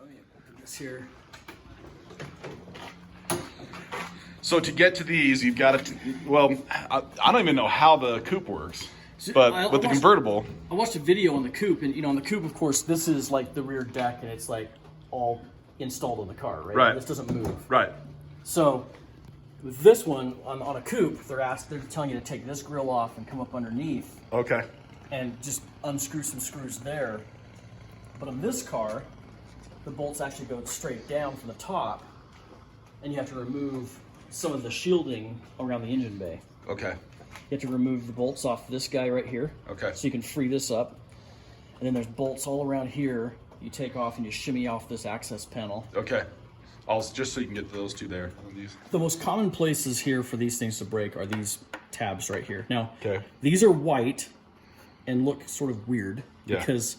let me open this here. So to get to these, you've got to, well, I don't even know how the coupe works, but with the convertible. I watched a video on the coupe, and on the coupe, of course, this is like the rear deck, and it's like all installed in the car, right? Right. This doesn't move. Right. So with this one, on a coupe, they're telling you to take this grill off and come up underneath. Okay. And just unscrew some screws there. But on this car, the bolts actually go straight down from the top, and you have to remove some of the shielding around the engine bay. Okay. You have to remove the bolts off this guy right here. Okay. So you can free this up. And then there's bolts all around here. You take off and you shimmy off this access panel. Okay. Also, just so you can get those two there. The most common places here for these things to break are these tabs right here. Now, okay, these are white and look sort of weird because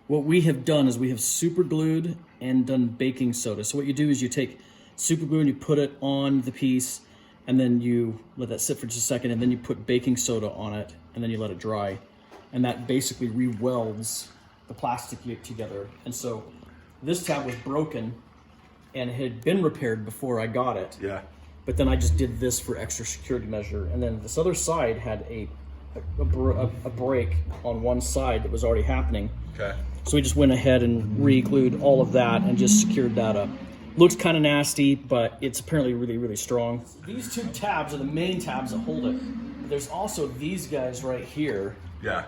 what we have done is we have super glued and done baking soda. So what you do is you take super glue and you put it on the piece, and then you let that sit for just a second, and then you put baking soda on it, and then you let it dry. And that basically re-welds the plastic together. And so this tab was broken and had been repaired before I got it. Yeah. But then I just did this for extra security measure. And then this other side had a break on one side that was already happening. Okay. So we just went ahead and re-glued all of that and just secured that up. Looks kind of nasty, but it's apparently really, really strong. These two tabs are the main tabs that hold it. But there's also these guys right here. Yeah.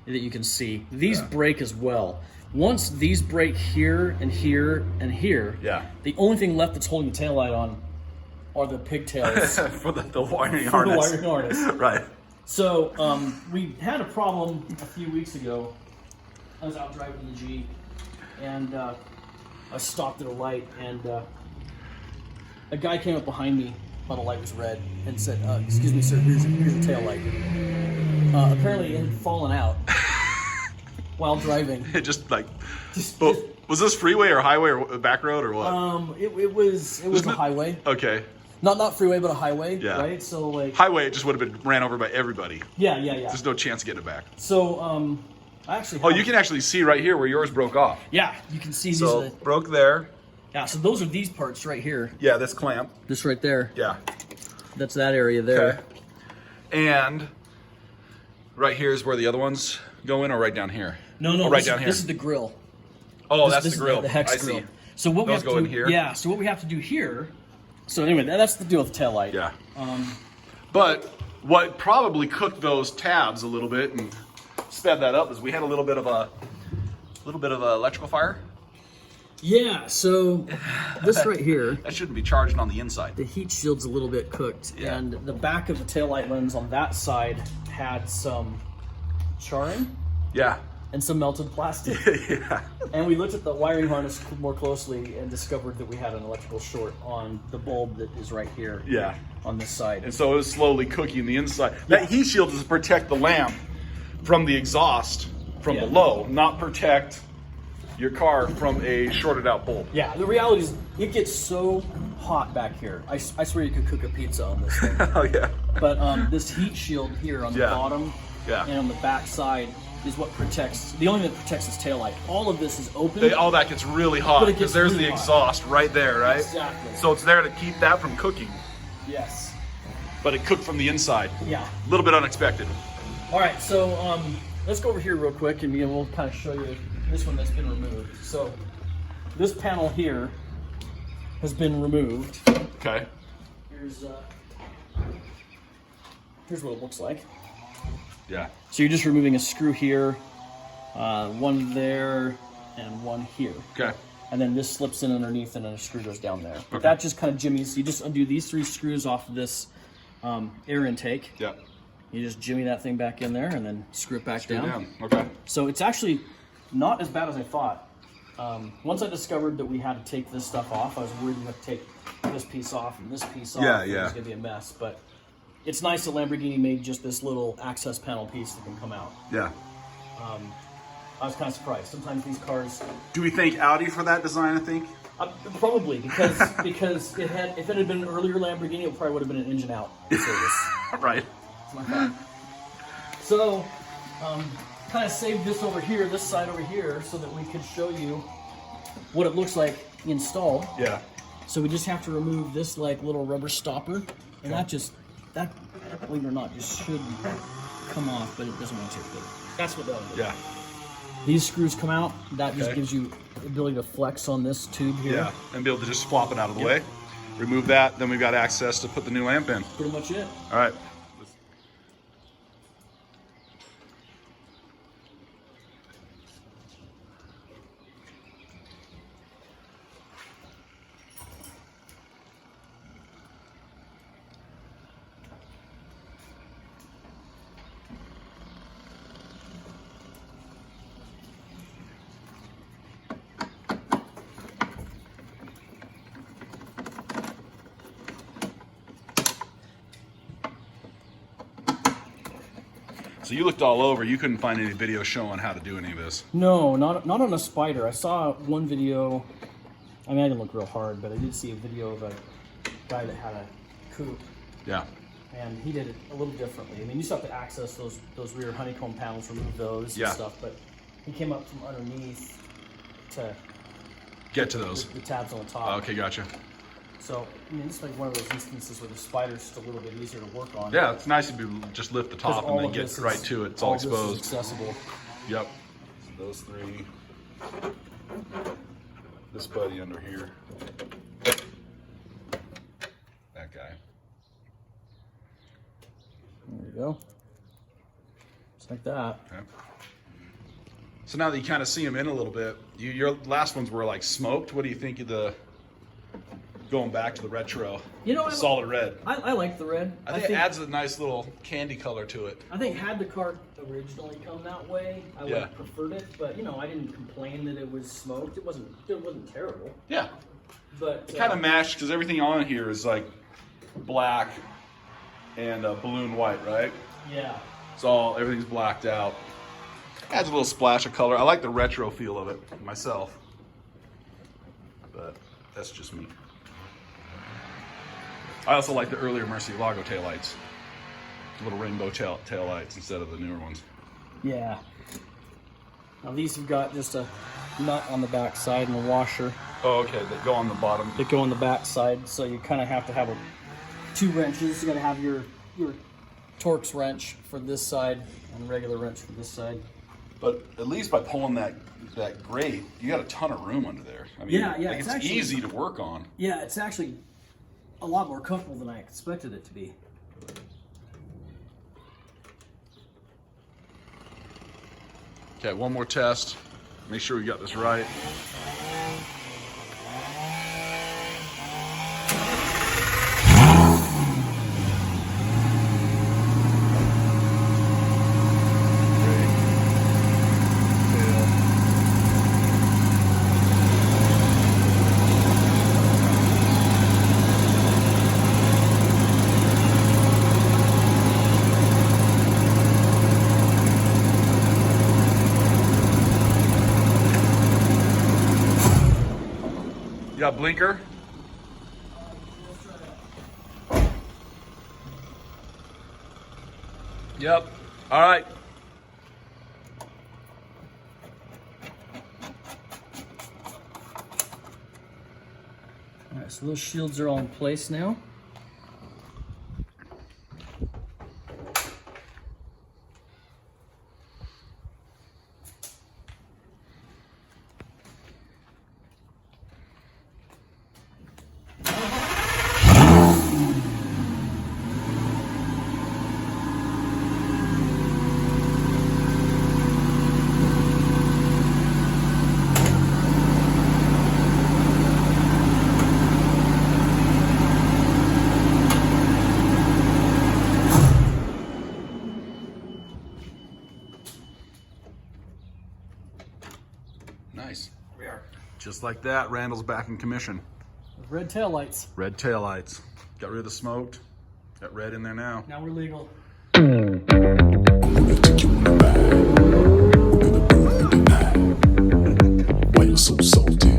That you can see. These break as well. Once these break here and here and here, the only thing left that's holding the taillight on are the pigtails. for the wiring harness. The wiring harness. Right. So we had a problem a few weeks ago. I was out driving the Jeep, and I stopped at a light, and a guy came up behind me while the light was red and said, "Excuse me, sir, here's a tail light." Apparently, it had fallen out while driving. It just like, was this freeway or highway or back road or what? It was a highway. Okay. Not freeway, but a highway. Yeah. Right. So like highway, it just would have been ran over by everybody. Yeah. There's no chance of getting it back. So I actually. Oh, you can actually see right here where yours broke off. Yeah, you can see. So these broke there. Yeah. So those are these parts right here. Yeah, this clamp. This right there. Yeah. That's that area there. Okay. And right here is where the other ones go in, or right down here? No, oh, right down here. This is the grill. Oh, this that's the grill. The hex I grill. see. So what those we have go to in do, here. Yeah. So what we have to do here. So anyway, that's the deal with the taillight. Yeah. But what probably cooked those tabs a little bit and sped that up is we had a little bit of a electrical fire. Yeah. So this right here. That shouldn't be charged on the inside. The heat shield's a little bit cooked, and the back of the taillight lens on that side had some charring. Yeah. And some melted plastic. Yeah. And we looked at the wiring harness more closely and discovered that we had an electrical short on the bulb that is right here. Yeah. On this side. And so it was slowly cooking the inside. That heat shield is to protect the lamp from the exhaust from below, not protect your car from a shorted out bulb. Yeah, the reality is it gets so hot back here. I swear you could cook a pizza on this thing. Oh yeah. But this heat shield here on the bottom and on the back side is what protects, the only thing that protects this taillight. All of this is open. All that gets really hot because there's really the exhaust right there, right? Exactly. So it's there to keep that from cooking. Yes. But it cooked from the inside. Yeah. A little bit unexpected. All right, so let's go over here real quick and we'll kind of show you this one that's been removed. So this panel here has been removed. Okay. Here's what it looks like. Yeah. So you're just removing a screw here, one there, and one here. Okay. And then this slips in underneath and then a screw goes down there. But that just kind of jimmies. You just undo these 3 screws off of this air intake. Yeah. You just jimmy that thing back in there and then screw it back down. Okay. So it's actually not as bad as I thought. Once I discovered that we had to take this stuff off, I was worried we had to take this piece off and this piece off. Yeah, It was going to be a mess. But it's nice that Lamborghini made just this little access panel piece that can come out. Yeah. I was kind of surprised. Sometimes these cars... Do we thank Audi for that design, I think? Probably, because if it had been an earlier Lamborghini, it probably would have been an engine out service. Right. That's my thought. So, kind of saved this over here, this side over here, so that we could show you what it looks like installed. Yeah. So we just have to remove this like little rubber stopper, and that believe it or not, just should come off, but it doesn't want to. But that's what that'll do. Yeah. These screws come out. That just gives you the ability to flex on this tube here. Yeah, and be able to just flop it out of the way. Remove that, then we've got access to put the new lamp in. Pretty much it. All right. So you looked all over. You couldn't find any video showing how to do any of this. No, not on a Spider. I saw one video. I mean, I didn't look real hard, but I did see a video of a guy that had a coupe. Yeah. And he did it a little differently. I mean, you still have to access those rear honeycomb panels, remove those and stuff. But he came up from underneath to get to those. The tabs on the top. Oh, okay, gotcha. So, I mean, it's like one of those instances where the Spider's just a little bit easier to work on. Yeah, it's nice if you just lift the top and then get right to it. It's all exposed. This is accessible. Yep. So those three. This buddy under here. That guy. There you go. Just like that. Okay. So now that you kind of see them in a little bit, your last ones were like smoked. What do you think of the going back to the retro? You know, solid red. I like the red. I think it adds a nice little candy color to it. I think had the car originally come that way, I would have preferred it. But you know, I didn't complain that it was smoked. It wasn't terrible. Yeah. But it kind of matched because everything on here is like black and balloon white, right? Yeah. It's everything's blacked out. Adds a little splash of color. I like the retro feel of it myself, but that's just me. I also like the earlier Murcielago taillights, little rainbow taillights instead of the newer ones. Yeah. Now these have got just a nut on the back side and a washer. Oh, okay. They go on the bottom. They go on the back side, so you kind of have to have two wrenches. You got to have your Torx wrench for this side and a regular wrench for this side. But at least by pulling that grate, you got a ton of room under there. I mean, yeah, like it's actually easy to work on. Yeah, it's actually a lot more comfortable than I expected it to be. Okay, one more test. Make sure we got this right. You got blinker? Yep. All right. All right, so those shields are all in place now. Nice. We are. Just like that, Randall's back in commission. Red taillights. Red taillights. Got rid of the smoked. Got red in there now. Now we're legal. I'm gonna take you on a ride. We're gonna burn the night. Why you so salty?